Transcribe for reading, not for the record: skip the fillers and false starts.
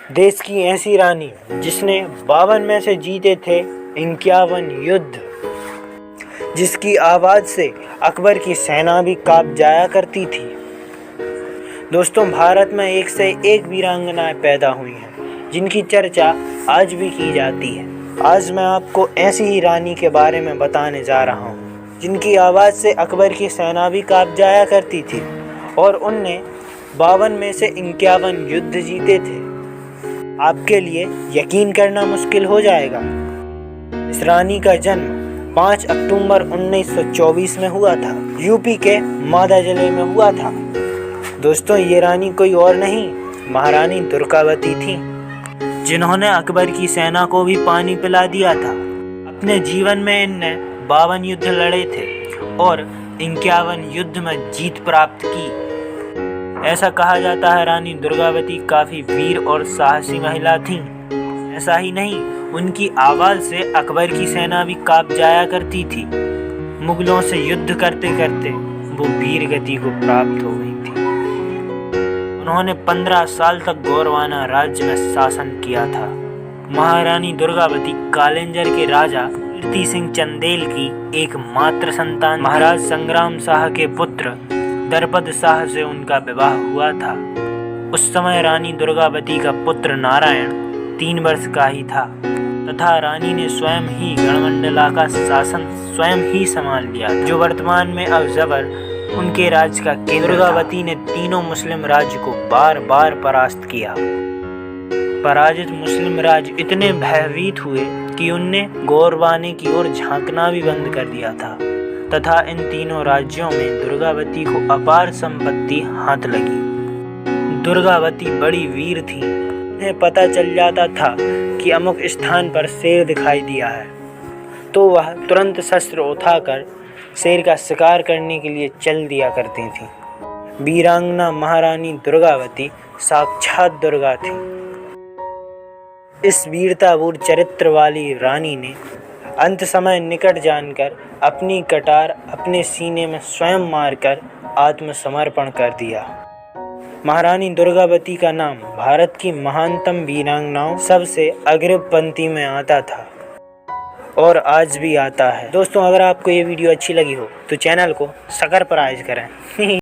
देश की ऐसी रानी जिसने 52 में से जीते थे 51 युद्ध, जिसकी आवाज़ से अकबर की सेना भी कांप जाया करती थी। दोस्तों, भारत में एक से एक वीरांगनाएं पैदा हुई हैं जिनकी चर्चा आज भी की जाती है। आज मैं आपको ऐसी ही रानी के बारे में बताने जा रहा हूँ जिनकी आवाज़ से अकबर की सेना भी कांप जाया करती थी और उनने 52 में से 51 युद्ध जीते थे। आपके लिए यकीन करना मुश्किल हो जाएगा। इस रानी का जन्म 5 अक्टूबर 1924 में हुआ था। यूपी के मादा जिले में हुआ था। दोस्तों, ये रानी कोई और नहीं, महारानी दुर्गावती थी, जिन्होंने अकबर की सेना को भी पानी पिला दिया था। अपने जीवन में इनने 52 युद्ध लड़े थे और 51 युद्ध में जीत प्राप्त की। ऐसा कहा जाता है रानी दुर्गावती काफ़ी वीर और साहसी महिला थीं। ऐसा ही नहीं, उनकी आवाज़ से अकबर की सेना भी कांप जाया करती थी। मुगलों से युद्ध करते करते वो वीर गति को प्राप्त हो गई थी। उन्होंने 15 साल तक गौरवाना राज्य में शासन किया था। महारानी दुर्गावती कालिंजर के राजा कीर्ति सिंह चंदेल की एकमात्र संतान। महाराज संग्राम शाह के पुत्र दरपद शाह से उनका विवाह हुआ था। उस समय रानी दुर्गावती का पुत्र नारायण 3 वर्ष का ही था तथा रानी ने स्वयं ही गढ़मंडला का शासन स्वयं ही संभाल लिया, जो वर्तमान में अब जबर उनके राज्य का केंद्र। दुर्गावती ने तीनों मुस्लिम राज्य को बार बार परास्त किया। पराजित मुस्लिम राज्य इतने भयभीत हुए कि उनने गोरवाने की ओर झांकना भी बंद कर दिया था तथा इन तीनों राज्यों में दुर्गावती को अपार संपत्ति हाथ लगी। दुर्गावती बड़ी वीर थी। उन्हें पता चल जाता था कि अमुक स्थान पर शेर दिखाई दिया है तो वह तुरंत शस्त्र उठाकर शेर का शिकार करने के लिए चल दिया करती थी। वीरांगना महारानी दुर्गावती साक्षात दुर्गा थी। इस वीरतापूर्ण चरित्र वाली रानी ने अंत समय निकट जानकर अपनी कटार अपने सीने में स्वयं मारकर आत्मसमर्पण कर दिया। महारानी दुर्गावती का नाम भारत की महानतम वीरांगनाओं सबसे अग्रिम पंक्ति में आता था और आज भी आता है। दोस्तों, अगर आपको ये वीडियो अच्छी लगी हो तो चैनल को सब्सक्राइब करें।